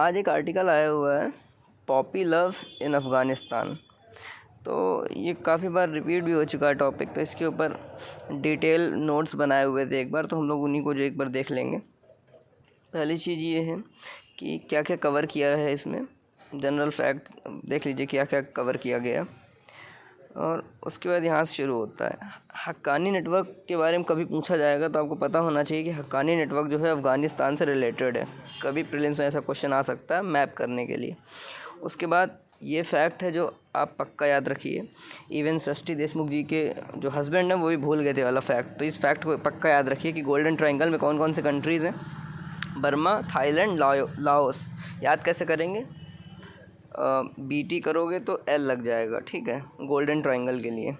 आज एक आर्टिकल आया हुआ है, पॉपी लव इन अफ़गानिस्तान। तो ये काफ़ी बार रिपीट भी हो चुका है टॉपिक, तो इसके ऊपर डिटेल नोट्स बनाए हुए थे एक बार, तो हम लोग उन्हीं को जो एक बार देख लेंगे। पहली चीज़ ये है कि क्या क्या कवर किया है इसमें, जनरल फैक्ट देख लीजिए क्या क्या कवर किया गया, और उसके बाद यहाँ से शुरू होता है। हक्कानी नेटवर्क के बारे में कभी पूछा जाएगा तो आपको पता होना चाहिए कि हक्कानी नेटवर्क जो है अफ़गानिस्तान से रिलेटेड है। कभी प्रीलिम्स में ऐसा क्वेश्चन आ सकता है मैप करने के लिए। उसके बाद ये फैक्ट है जो आप पक्का याद रखिए, इवन सृष्टि देशमुख जी के जो हस्बैंड हैं वो भी भूल गए थे वाला फैक्ट, तो इस फैक्ट को पक्का याद रखिए कि गोल्डन ट्रायंगल में कौन कौन से कंट्रीज़ हैं। Burma, Thailand, Laos. याद कैसे करेंगे? बीटी करोगे तो एल लग जाएगा, ठीक है, गोल्डन ट्रायंगल के लिए।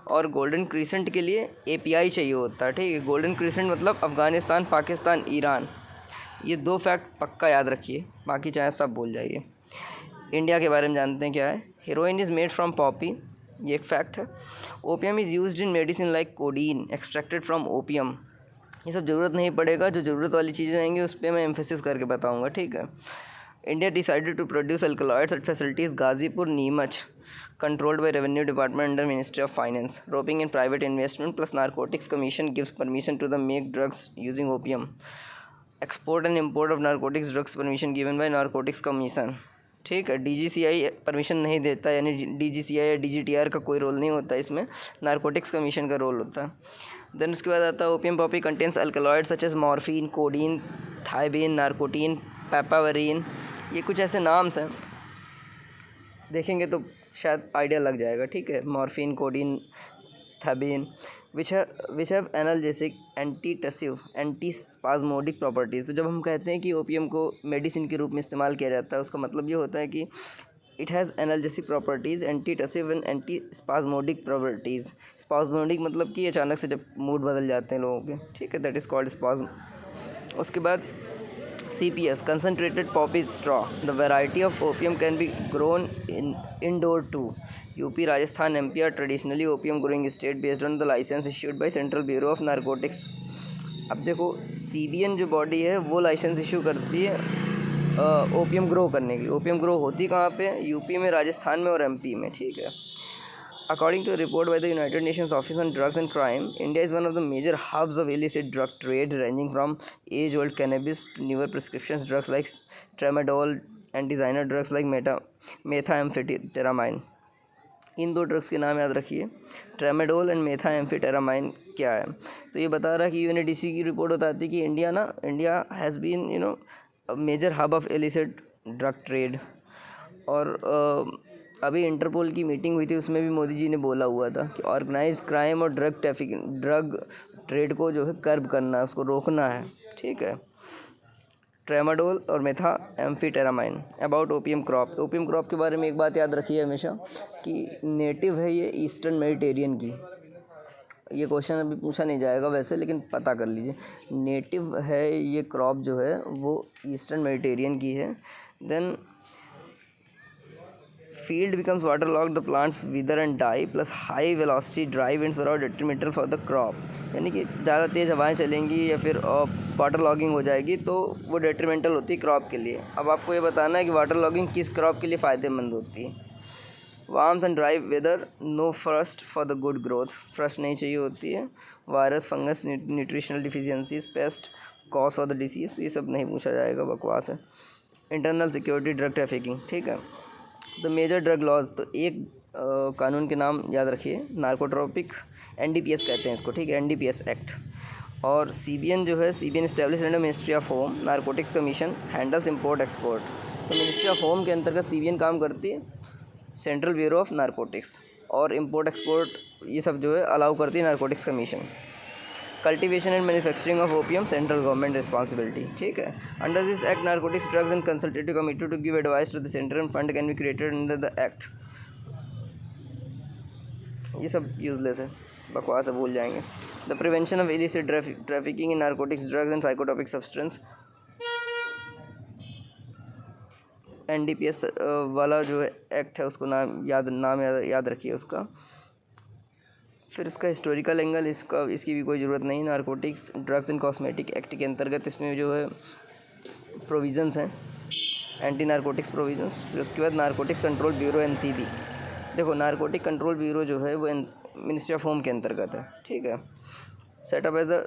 और गोल्डन क्रीसेंट के लिए एपीआई चाहिए होता है, ठीक है। गोल्डन क्रीसेंट मतलब अफ़गानिस्तान, पाकिस्तान, ईरान। ये दो फैक्ट पक्का याद रखिए, बाकी चाहे सब भूल जाइए। इंडिया के बारे में जानते हैं क्या है। Heroine is made from Poppy, ये एक फैक्ट है। Opium is used in medicine like codeine extracted from opium. ये सब ज़रूरत नहीं पड़ेगा, जो ज़रूरत वाली चीज़ें रहेंगी उस पर मैं एम्फेसिस करके बताऊँगा, ठीक है। India decided to produce alkaloids at facilities Ghazipur, Neemach, controlled by Revenue Department under Ministry of Finance. Roping in private investment plus Narcotics Commission gives permission to the make drugs using opium. Export and import of narcotics drugs permission given by Narcotics Commission. ठीक है, DGCI permission नहीं देता, यानी DGCI या DGTR का कोई role नहीं होता इसमें, नारकोटिक्स कमीशन का रोल होता है। देन उसके बाद आता है opium poppy contains alkaloid such as morphine, codeine, thebaine, narcotine, papaverine. ये कुछ ऐसे नाम्स हैं, देखेंगे तो शायद आइडिया लग जाएगा, ठीक है। Morphine, codeine, thebaine which have analgesic, antitussive, antispasmodic properties. तो जब हम कहते हैं कि ओपियम को मेडिसिन के रूप में इस्तेमाल किया जाता है, उसका मतलब ये होता है कि it has analgesic properties, antitussive and anti spasmodic properties. Spasmodic मतलब कि अचानक से जब मूड बदल जाते हैं लोगों के, ठीक है, दैट इज़ कॉल्ड स्पाज्म। उसके बाद CPS, concentrated poppy straw. The variety of opium can be grown indoor too. UP, Rajasthan, MP are traditionally opium growing state based on the license issued by Central Bureau of Narcotics. अब देखो, CBN जो body है वो license issue करती है opium grow करने की। Opium grow होती कहाँ पे? यूपी में, राजस्थान में और MP में, ठीक है। According to a report by the United Nations Office on Drugs and Crime, India is one of the major hubs of illicit drug trade, ranging from age-old cannabis to newer prescription drugs like tramadol and designer drugs like methamphetamine. इन दो drugs के नाम याद रखिए, tramadol and methamphetamine. क्या है? तो ये बता रहा है कि UNODC की रिपोर्ट बताती है कि India has been major hub of illicit drug trade. और अभी इंटरपोल की मीटिंग हुई थी, उसमें भी मोदी जी ने बोला हुआ था कि ऑर्गेनाइज क्राइम और ड्रग ट्रेड को जो है कर्ब करना है, उसको रोकना है, ठीक है। ट्रेमाडोल और मेथाम्फेटामाइन। अबाउट ओपियम क्रॉप के बारे में एक बात याद रखिए हमेशा कि नेटिव है ये ईस्टर्न मेडिटेरियन की। ये क्वेश्चन अभी पूछा नहीं जाएगा वैसे, लेकिन पता कर लीजिए, नेटिव है ये क्रॉप जो है वो ईस्टर्न मेडिटेरियन की है। Then field becomes waterlogged, the plants wither and die, plus high velocity dry winds are detrimental for the crop। यानी कि ज़्यादा तेज़ हवाएं चलेंगी या फिर वाटर लॉगिंग हो जाएगी तो वो डेट्रीमेंटल होती है क्रॉप के लिए। अब आपको ये बताना है कि वाटर लॉगिंग किस क्रॉप के लिए फ़ायदेमंद होती है। Warmth and dry weather, no frost for the good growth. Frost नहीं चाहिए होती है। Virus, fungus, nutritional deficiencies, pest, cause for the disease, तो ये सब नहीं पूछा जाएगा, बकवास है। इंटरनल सिक्योरिटी, ड्रग ट्रैफिकिंग, ठीक है। द मेजर ड्रग लॉज, तो एक कानून के नाम याद रखिए, नार्कोट्रोपिक, NDPS कहते हैं इसको, ठीक है, NDPS एक्ट। और CBN जो है, CBN establish under ministry of home, narcotics commission handles import export. तो मिनिस्ट्री ऑफ होम के अंतर्गत CBN काम करती है, सेंट्रल ब्यूरो ऑफ नारकोटिक्स, और इंपोर्ट एक्सपोर्ट ये सब जो है अलाउ करती है narcotics commission. Cultivation and manufacturing of opium, central government responsibility, ठीक है। Under this act narcotics drugs and consultative committee to give advice to the centre and fund can be created under the act. ये सब useless है, बकवास है, भूल जाएंगे। The prevention of illicit trafficking in narcotics drugs and psychotropic substance, NDPS वाला जो act है उसको नाम याद रखिए उसका। फिर इसका हिस्टोरिकल एंगल, इसकी भी कोई ज़रूरत नहीं। Narcotics drugs and cosmetic act के अंतर्गत इसमें जो है प्रोविज़न्स हैं, एंटी नारकोटिक्स प्रोविजंस। फिर उसके बाद नारकोटिक्स कंट्रोल ब्यूरो NCB। देखो नारकोटिक कंट्रोल ब्यूरो जो है वो मिनिस्ट्री ऑफ होम के अंतर्गत है, ठीक है। Setup as a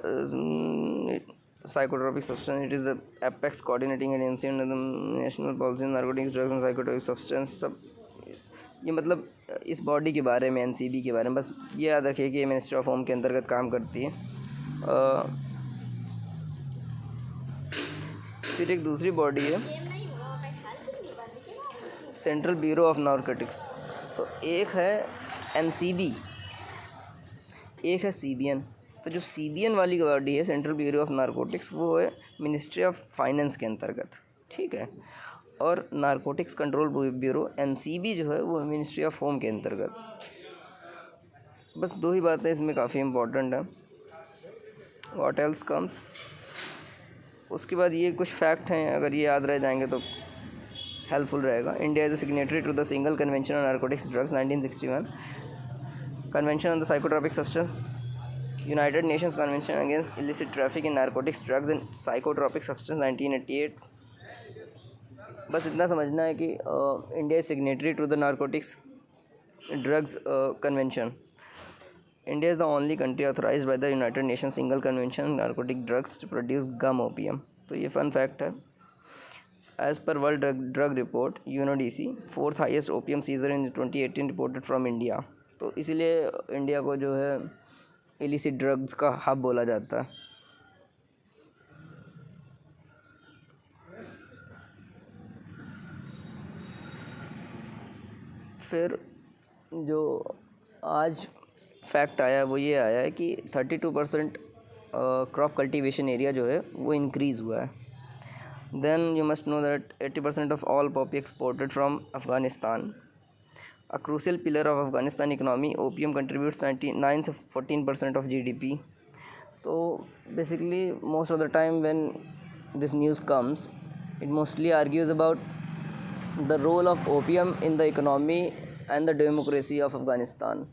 psychotropic substance, it is the apex coordinating agency under the national policy narcotics drugs and psychotropic substance. सब ये मतलब इस बॉडी के बारे में, NCB के बारे में बस ये याद रखिए कि ये मिनिस्ट्री ऑफ होम के अंतर्गत काम करती है। फिर एक दूसरी बॉडी है सेंट्रल ब्यूरो ऑफ नारकोटिक्स। तो एक है NCB, एक है CBN। तो जो CBN वाली बॉडी है सेंट्रल ब्यूरो ऑफ नारकोटिक्स, वो है मिनिस्ट्री ऑफ फाइनेंस के अंतर्गत, ठीक है। और नारकोटिक्स कंट्रोल ब्यूरो NCB जो है वो मिनिस्ट्री ऑफ होम के अंतर्गत। बस दो ही बातें इसमें काफ़ी इम्पोर्टेंट है। व्हाट एल्स कम्स, उसके बाद ये कुछ फैक्ट हैं, अगर ये याद रह जाएंगे तो हेल्पफुल रहेगा। India is a signatory to the single convention on narcotics drugs 1961, convention on the psychotropic substance, United Nations convention against illicit traffic in narcotics drugs and psychotropic substance 1988। बस इतना समझना है कि India is signatory to the narcotics drugs convention. India is the only country authorized by the United Nations Single Convention on Narcotic Drugs to produce gum opium। तो ये fun fact है। As per World Drug Report UNODC, fourth highest opium seizure in 2018 reported from India. तो इसीलिए India को जो है illicit drugs का hub बोला जाता है। फिर जो आज फैक्ट आया वो ये आया है कि 32% क्रॉप कल्टीवेशन एरिया जो है वो इंक्रीज़ हुआ है। Then you must know that 80% of all poppy exported from Afghanistan. A crucial pillar of Afghanistan economy, opium contributes 9 से 14% ऑफ GDP। तो basically most of the time when this news comes, it mostly argues about the role of opium in the economy and the democracy of Afghanistan.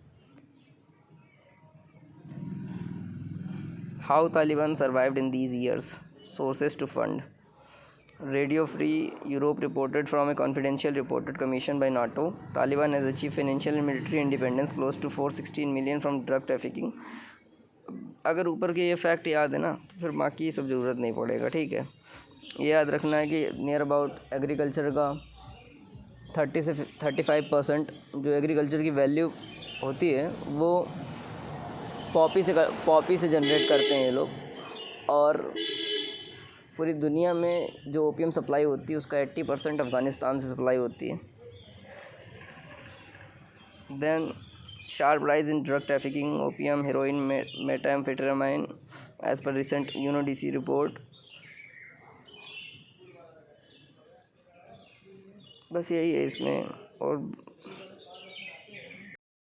How Taliban survived in these years. Sources to fund. Radio Free Europe reported from a confidential reported commissioned by NATO. Taliban has achieved financial and military independence close to 416 million from drug trafficking. अगर ऊपर के ये fact याद है ना तो फिर बाकी सब ज़रूरत नहीं पड़ेगा, ठीक है। ये याद रखना है कि नियर अबाउट एग्रीकल्चर का 30 से 35% जो एग्रीकल्चर की वैल्यू होती है वो पॉपी से जनरेट करते हैं ये लोग। और पूरी दुनिया में जो ओपियम सप्लाई होती है उसका 80% अफ़गानिस्तान से सप्लाई होती है। Then sharp rise in drug trafficking, opium, heroin, methamphetamine as per recent UNODC report. बस यही है इसमें, और